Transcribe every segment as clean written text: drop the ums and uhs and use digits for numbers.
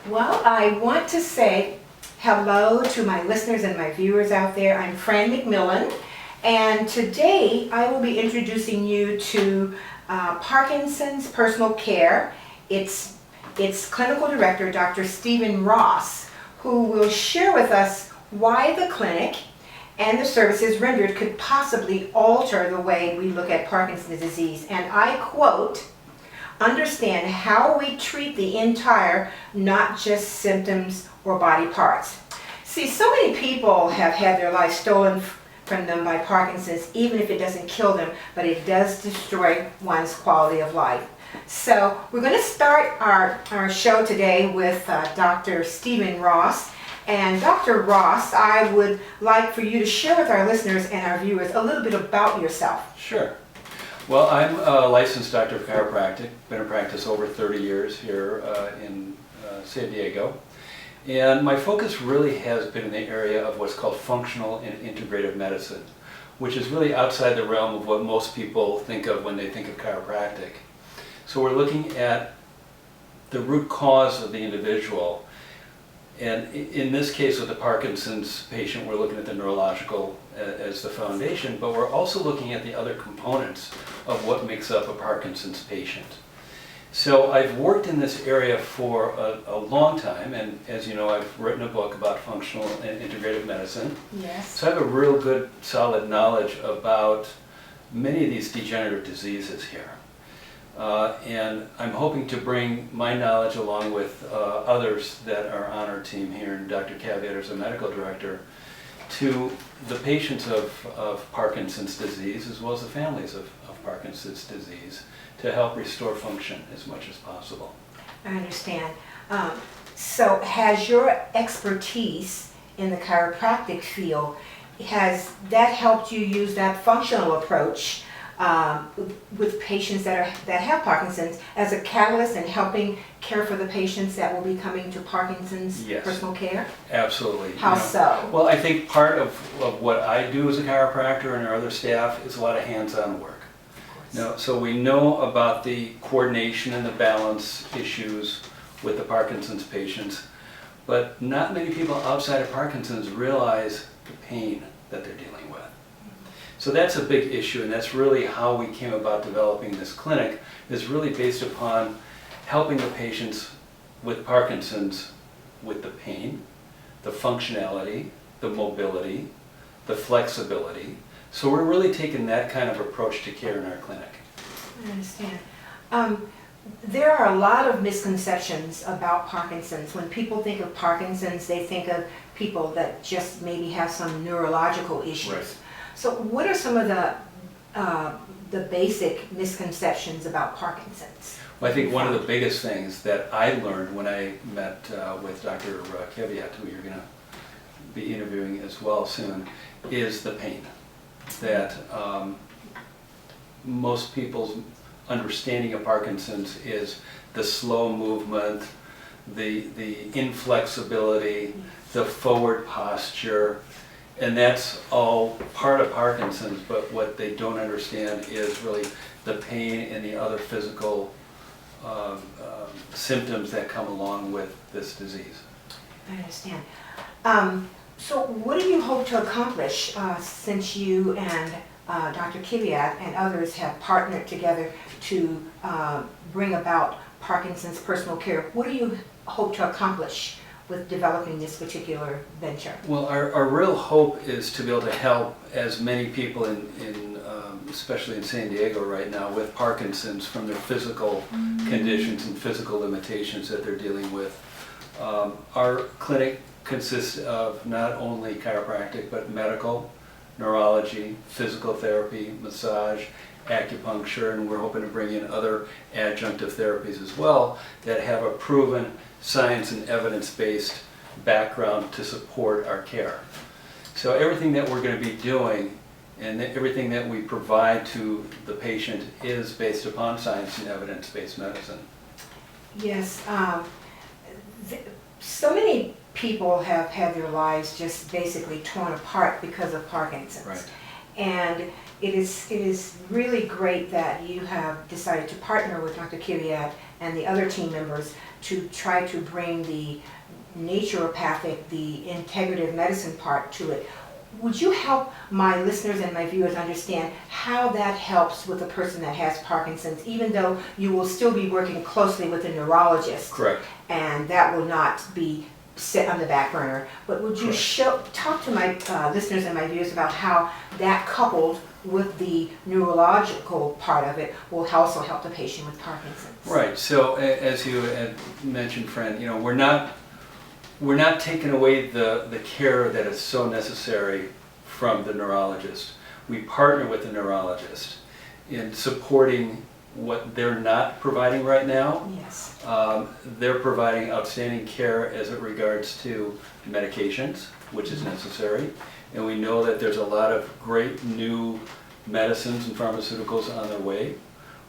Well, I want to say hello to my listeners and my viewers out there. I'm Fran McMillan, and today I will be introducing you to Parkinson's Personal Care. Its clinical director, Dr. Stephen Ross, who will share with us why the clinic and the services rendered could possibly alter the way we look at Parkinson's disease. And I quote, "Understand how we treat the entire, not just symptoms or body parts." See, so many people have had their life stolen from them by Parkinson's, even if it doesn't kill them, but it does destroy one's quality of life. So we're going to start our show today with Dr. Stephen Ross. And Dr. Ross, I would like for you to share with our listeners and our viewers a little bit about yourself. Sure. Well, I'm a licensed doctor of chiropractic. Been in practice over 30 years here in San Diego. And my focus really has been in the area of what's called functional and integrative medicine, which is really outside the realm of what most people think of when they think of chiropractic. So we're looking at the root cause of the individual. And in this case with the Parkinson's patient, we're looking at the neurological as the foundation, but we're also looking at the other components of what makes up a Parkinson's patient. So I've worked in this area for a long time, and as you know, I've written a book about functional and integrative medicine. Yes. So I have a real good, solid knowledge about many of these degenerative diseases here. And I'm hoping to bring my knowledge along with others that are on our team here, and Dr. Caveat as a medical director, to the patients of Parkinson's disease as well as the families of Parkinson's disease to help restore function as much as possible. I understand. So has your expertise in the chiropractic field, has that helped you use that functional approach with patients that have Parkinson's as a catalyst in helping care for the patients that will be coming to Parkinson's Yes. Personal Care? Absolutely. How so? Well, I think part of what I do as a chiropractor and our other staff is a lot of hands-on work. So we know about the coordination and the balance issues with the Parkinson's patients, but not many people outside of Parkinson's realize the pain that they're dealing with. So that's a big issue, and that's really how we came about developing this clinic, is really based upon helping the patients with Parkinson's with the pain, the functionality, the mobility, the flexibility. So we're really taking that kind of approach to care in our clinic. I understand. There are a lot of misconceptions about Parkinson's. When people think of Parkinson's, they think of people that just maybe have some neurological issues. Right. So what are some of the basic misconceptions about Parkinson's? Well, I think one of the biggest things that I learned when I met with Dr. Caveat, who you're going to be interviewing as well soon, is the pain. That most people's understanding of Parkinson's is the slow movement, the inflexibility, the forward posture, and that's all part of Parkinson's, but what they don't understand is really the pain and the other physical symptoms that come along with this disease. I understand. So what do you hope to accomplish since you and Dr. Caveat and others have partnered together to bring about Parkinson's Personal Care? What do you hope to accomplish with developing this particular venture? Well, our real hope is to be able to help as many people especially in San Diego right now, with Parkinson's from their physical conditions and physical limitations that they're dealing with. Our clinic consists of not only chiropractic, but medical, neurology, physical therapy, massage, acupuncture, and we're hoping to bring in other adjunctive therapies as well that have a proven science and evidence-based background to support our care. So everything that we're going to be doing and everything that we provide to the patient is based upon science and evidence-based medicine. Yes. So many people have had their lives just basically torn apart because of Parkinson's. Right. And it is really great that you have decided to partner with Dr. Kiviat and the other team members to try to bring the naturopathic, the integrative medicine part to it. Would you help my listeners and my viewers understand how that helps with a person that has Parkinson's, even though you will still be working closely with a neurologist? Correct. And that will not be set on the back burner. But would you talk to my listeners and my viewers about how that coupled with the neurological part of it will also help the patient with Parkinson's? Right. So as you had mentioned, Fran, we're not taking away the care that is so necessary from the neurologist. We partner with the neurologist in supporting what they're not providing right now. Yes. They're providing outstanding care as it regards to medications, which is necessary. And we know that there's a lot of great new medicines and pharmaceuticals on their way,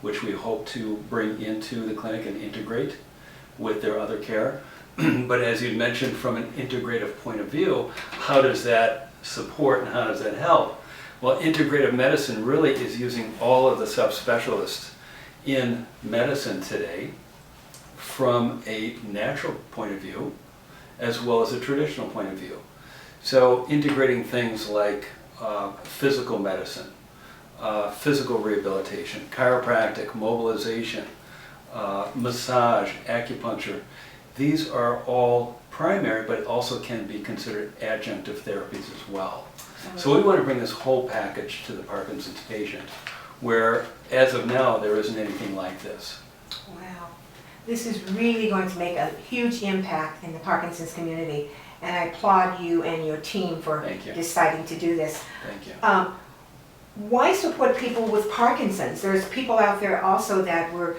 which we hope to bring into the clinic and integrate with their other care. But as you mentioned, from an integrative point of view, how does that support and how does that help? Well, integrative medicine really is using all of the subspecialists in medicine today from a natural point of view as well as a traditional point of view. So integrating things like physical medicine, physical rehabilitation, chiropractic, mobilization, massage, acupuncture. These are all primary, but also can be considered adjunctive therapies as well. So we want to bring this whole package to the Parkinson's patient, where as of now, there isn't anything like this. Wow. This is really going to make a huge impact in the Parkinson's community, and I applaud you and your team for deciding to do this. Thank you. Why support people with Parkinson's? There's people out there also that were,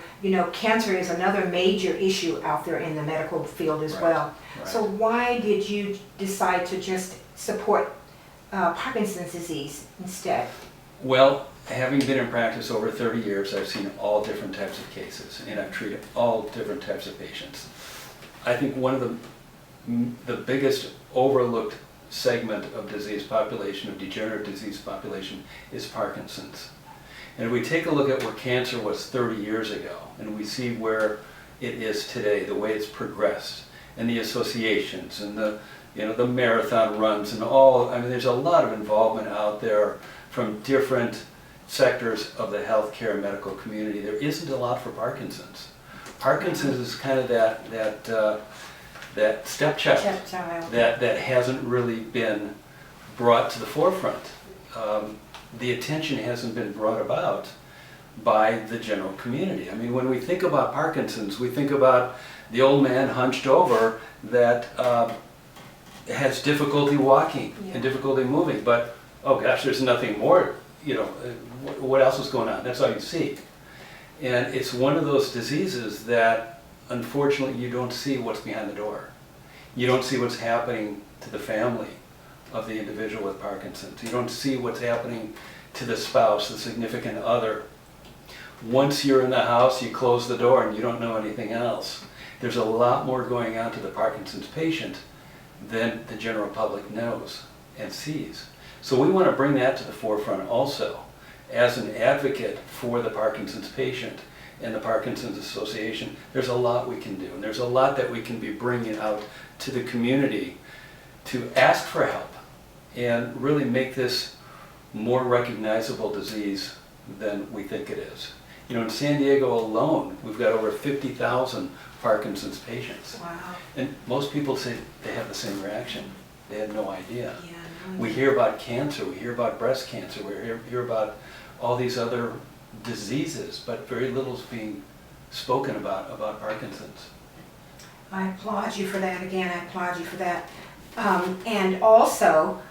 cancer is another major issue out there in the medical field as well. Right. So why did you decide to just support Parkinson's disease instead? Well, having been in practice over 30 years, I've seen all different types of cases, and I've treated all different types of patients. I think one of the biggest overlooked segment of disease population, of degenerative disease population, is Parkinson's. And if we take a look at where cancer was 30 years ago, and we see where it is today, the way it's progressed, and the associations, and the marathon runs, and there's a lot of involvement out there from different sectors of the healthcare medical community. There isn't a lot for Parkinson's. Parkinson's is kind of that stepchild that hasn't really been brought to the forefront. The attention hasn't been brought about by the general community. I mean, when we think about Parkinson's, we think about the old man hunched over that has difficulty walking and difficulty moving, but oh gosh, there's nothing more, what else is going on? That's all you see. And it's one of those diseases that unfortunately you don't see what's behind the door. You don't see what's happening to the family of the individual with Parkinson's. You don't see what's happening to the spouse, the significant other. Once you're in the house, you close the door and you don't know anything else. There's a lot more going on to the Parkinson's patient than the general public knows and sees. So we want to bring that to the forefront also as an advocate for the Parkinson's patient and the Parkinson's Association. There's a lot we can do, and there's a lot that we can be bringing out to the community to ask for help and really make this more recognizable disease than we think it is. In San Diego alone, we've got over 50,000 Parkinson's patients. Wow. And most people say they have the same reaction. They had no idea. Yeah, We hear about cancer, we hear about breast cancer, we hear about all these other diseases, but very little is being spoken about Parkinson's. I applaud you for that. Again, I applaud you for that. And also,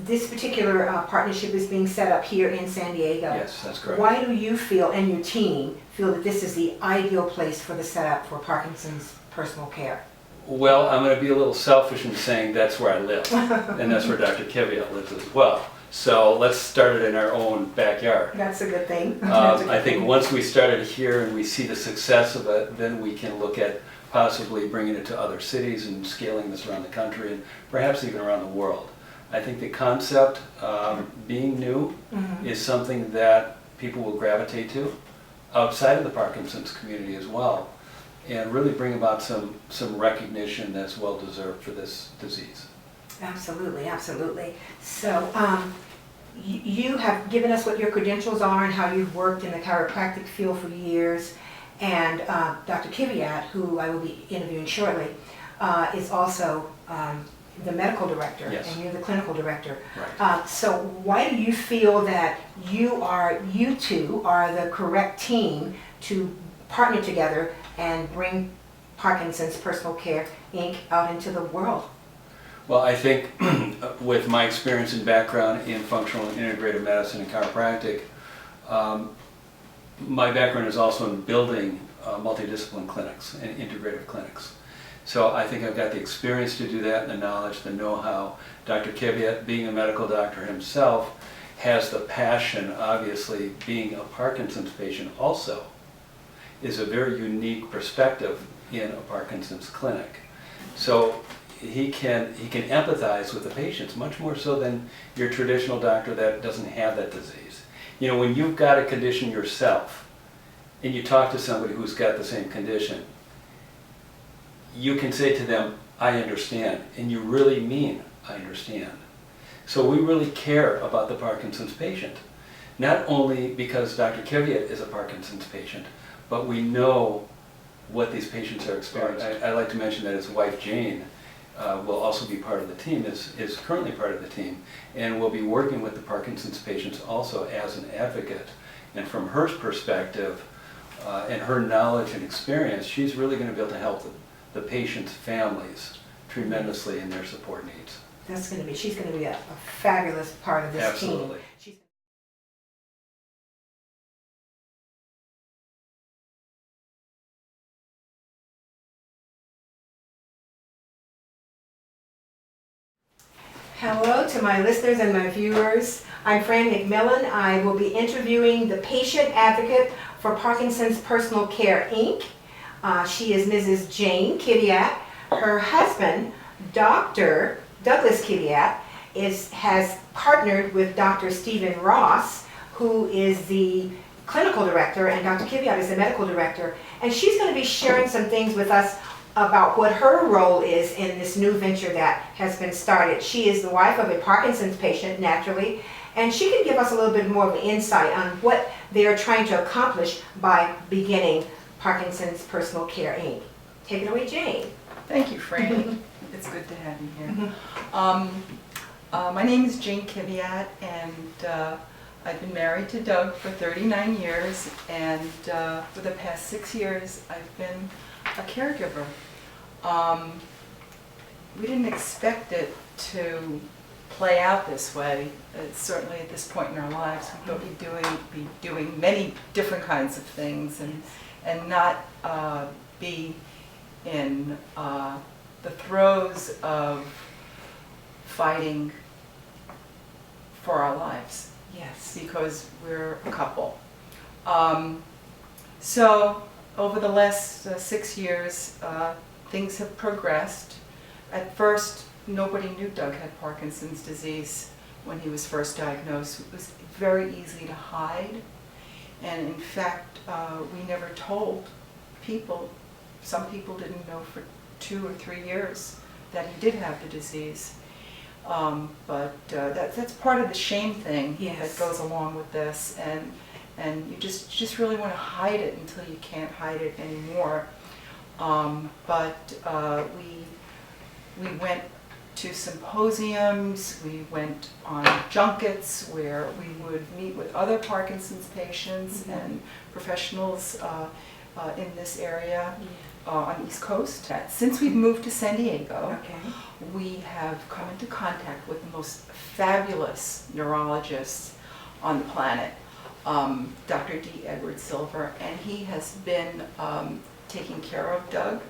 this particular partnership is being set up here in San Diego. Yes, that's correct. Why do you feel, and your team, feel that this is the ideal place for the setup for Parkinson's personal care? Well, I'm going to be a little selfish in saying that's where I live, and that's where Dr. Kiviat lives as well. So let's start it in our own backyard. That's a good thing. I think once we start it here and we see the success of it, then we can look at possibly bringing it to other cities and scaling this around the country and perhaps even around the world. I think the concept, being new, is something that people will gravitate to outside of the Parkinson's community as well, and really bring about some recognition that's well deserved for this disease. Absolutely, absolutely. So you have given us what your credentials are and how you've worked in the chiropractic field for years. And Dr. Kiviat, who I will be interviewing shortly, is also the medical director, Yes. and you're the clinical director. Right. So why do you feel that you two are the correct team to partner together and bring Parkinson's Personal Care Inc. out into the world? Well, I think with my experience and background in functional and integrative medicine and chiropractic, my background is also in building multidiscipline clinics and integrative clinics. So I think I've got the experience to do that, and the knowledge, the know-how. Dr. Kiviat, being a medical doctor himself, has the passion, obviously, being a Parkinson's patient also, is a very unique perspective in a Parkinson's clinic. So he can empathize with the patients much more so than your traditional doctor that doesn't have that disease. You know, when you've got a condition yourself and you talk to somebody who's got the same condition, you can say to them, I understand, and you really mean, I understand. So we really care about the Parkinson's patient, not only because Dr. Kiviat is a Parkinson's patient, but we know what these patients are experiencing. I'd like to mention that his wife, Jane, will also be part of the team, is currently part of the team, and will be working with the Parkinson's patients also as an advocate. And from her perspective and her knowledge and experience, she's really going to be able to help the patients' families tremendously in their support needs. She's going to be a fabulous part of this Absolutely. team. Hello to my listeners and my viewers. I'm Fran McMillan. I will be interviewing the patient advocate for Parkinson's Personal Care Inc. She is Mrs. Jane Kiviat. Her husband, Dr. Douglas Kiviat, has partnered with Dr. Stephen Ross, who is the clinical director, and Dr. Kiviat is the medical director. And she's going to be sharing some things with us about what her role is in this new venture that has been started. She is the wife of a Parkinson's patient, naturally, and she can give us a little bit more of an insight on what they are trying to accomplish by beginning Parkinson's Personal Care Inc. Take it away, Jane. Thank you, Fran. It's good to have you here. My name is Jane Kiviat, and I've been married to Doug for 39 years, and for the past 6 years I've been a caregiver. We didn't expect it to play out this way. Certainly at this point in our lives, we thought we'd be doing many different kinds of things, and not be in the throes of fighting for our lives. Yes. Because we're a couple. So over the last 6 years, things have progressed. At first, nobody knew Doug had Parkinson's disease when he was first diagnosed. It was very easy to hide, and in fact, we never told people. Some people didn't know for 2 or 3 years that he did have the disease. But that's part of the shame thing that goes along with this, and you just really want to hide it until you can't hide it anymore. But we went to symposiums, we went on junkets where we would meet with other Parkinson's patients and professionals in this area on the East Coast. Since we've moved to San Diego, we have come into contact with the most fabulous neurologists on the planet, Dr. D. Edward Silver, and he has been taking care of Doug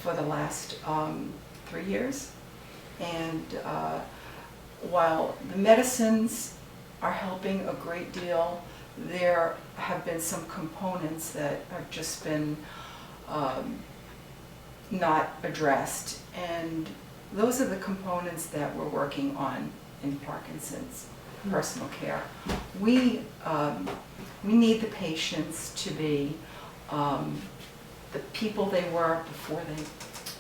for the last 3 years. And while the medicines are helping a great deal, there have been some components that have just been not addressed. And those are the components that we're working on in Parkinson's personal care. We need the patients to be the people they were before they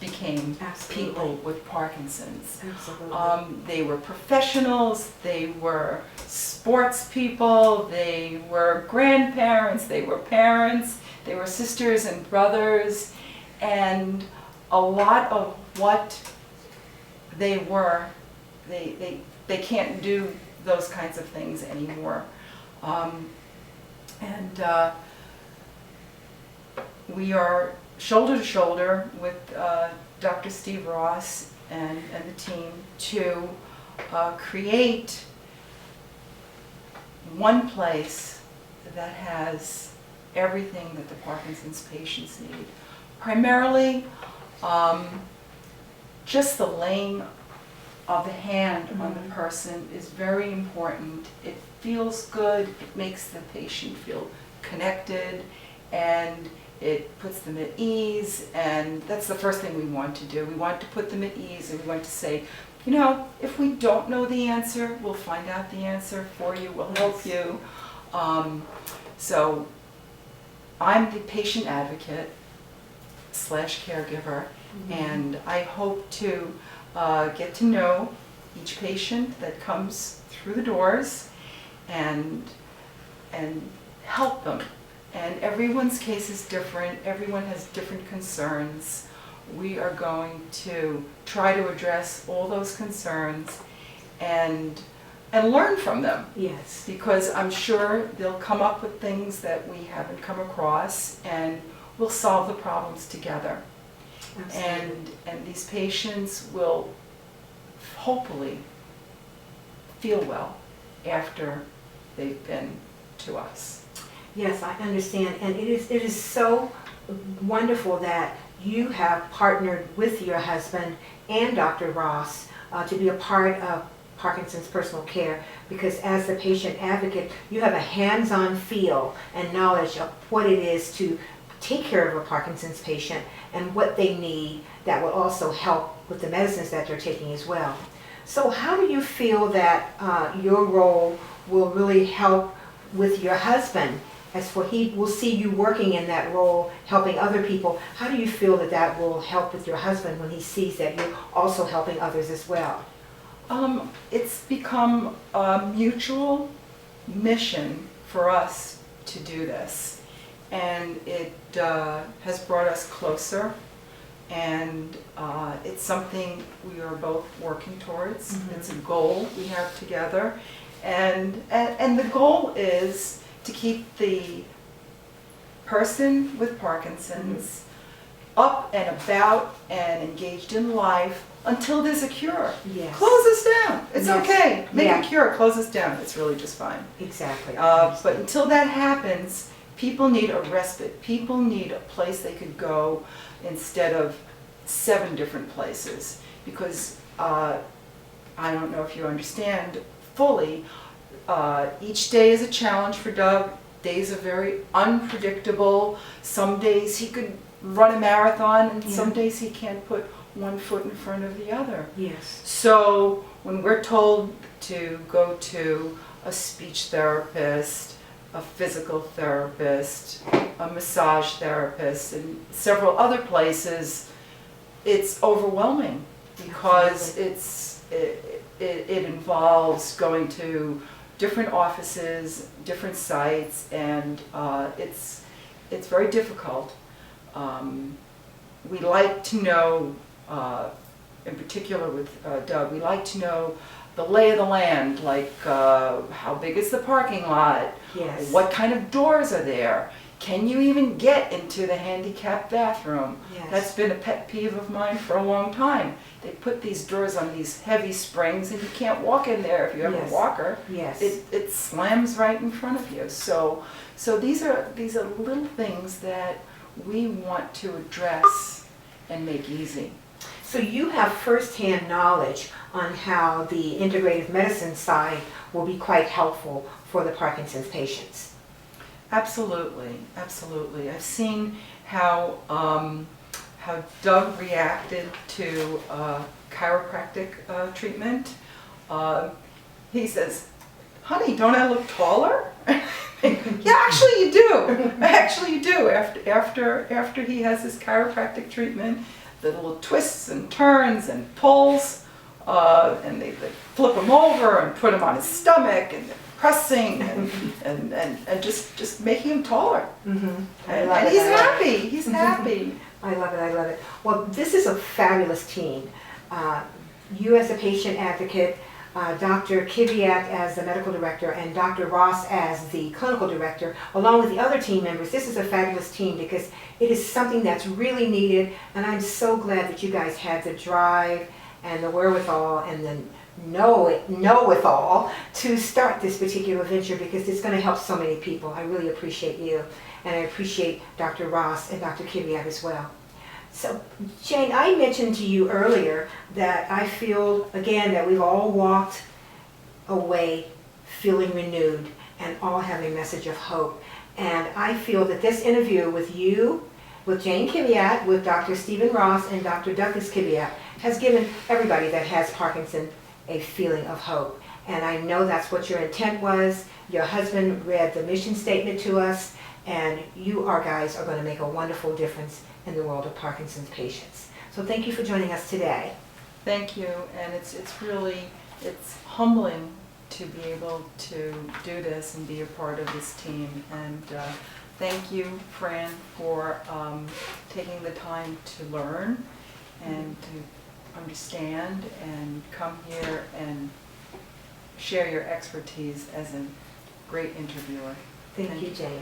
became Absolutely. people with Parkinson's. Absolutely. They were professionals, they were sports people, they were grandparents, they were parents, they were sisters and brothers, and a lot of what they were, they can't do those kinds of things anymore. We are shoulder to shoulder with Dr. Steve Ross and the team to create one place that has everything that the Parkinson's patients need. Primarily, just the laying of the hand on the person is very important. It feels good, it makes the patient feel connected, and it puts them at ease, and that's the first thing we want to do. We want to put them at ease, and we want to say, you know, if we don't know the answer, we'll find out the answer for you, we'll help you. So I'm the patient advocate / caregiver, and I hope to get to know each patient that comes through the doors and help them. And everyone's case is different, everyone has different concerns. We are going to try to address all those concerns and learn from them. Yes. Because I'm sure they'll come up with things that we haven't come across, and we'll solve the problems together. Absolutely. And these patients will hopefully feel well after they've been to us. Yes, I understand, and it is so wonderful that you have partnered with your husband and Dr. Ross to be a part of Parkinson's personal care, because as the patient advocate, you have a hands-on feel and knowledge of what it is to take care of a Parkinson's patient and what they need that will also help with the medicines that they're taking as well. So how do you feel that your role will really help with your husband, as for he will see you working in that role, helping other people? How do you feel that that will help with your husband when he sees that you're also helping others as well? It's become a mutual mission for us to do this, and it has brought us closer, and it's something we are both working towards. It's a goal we have together, and the goal is to keep the person with Parkinson's up and about and engaged in life until there's a cure. Yes. Close us down. It's Yes. okay. Make Yeah. a cure. Close us down. It's really just fine. Exactly. But until that happens, people need a respite. People need a place they could go instead of 7 different places. Because I don't know if you understand fully, each day is a challenge for Doug. Days are very unpredictable. Some days he could run a marathon, and some days he can't put one foot in front of the other. Yes. So when we're told to go to a speech therapist, a physical therapist, a massage therapist, and several other places, it's overwhelming because it involves going to different offices, different sites, and it's very difficult. We like to know, in particular with Doug, we like to know the lay of the land, like how big is the parking lot? Yes. What kind of doors are there? Can you even get into the handicapped bathroom? Yes. That's been a pet peeve of mine for a long time. They put these doors on these heavy springs, and you can't walk in there if you have Yes. a walker. Yes. It slams right in front of you. So these are little things that we want to address and make easy. So you have firsthand knowledge on how the integrative medicine side will be quite helpful for the Parkinson's patients. Absolutely, absolutely. I've seen how Doug reacted to chiropractic treatment. He says, "Honey, don't I look taller?" Yeah, actually you do. Actually you do. After he has his chiropractic treatment, the little twists and turns and pulls, and they flip him over and put him on his stomach and pressing and just making him taller. And he's happy. He's happy. I love it, I love it. Well, this is a fabulous team. You as a patient advocate, Dr. Kiviat as the medical director, and Dr. Ross as the clinical director, along with the other team members. This is a fabulous team because it is something that's really needed, and I'm so glad that you guys had the drive and the wherewithal and the know-withal to start this particular venture, because it's going to help so many people. I really appreciate you, and I appreciate Dr. Ross and Dr. Kiviat as well. So, Jane, I mentioned to you earlier that I feel, again, that we've all walked away feeling renewed and all have a message of hope. And I feel that this interview with you, with Jane Kiviat, with Dr. Stephen Ross, and Dr. Douglas Kiviat has given everybody that has Parkinson's a feeling of hope. And I know that's what your intent was. Your husband read the mission statement to us, and you guys are going to make a wonderful difference in the world of Parkinson's patients. So thank you for joining us today. Thank you, and it's humbling to be able to do this and be a part of this team. And thank you, Fran, for taking the time to learn and to understand and come here and share your expertise as a great interviewer. Thank you, Jane.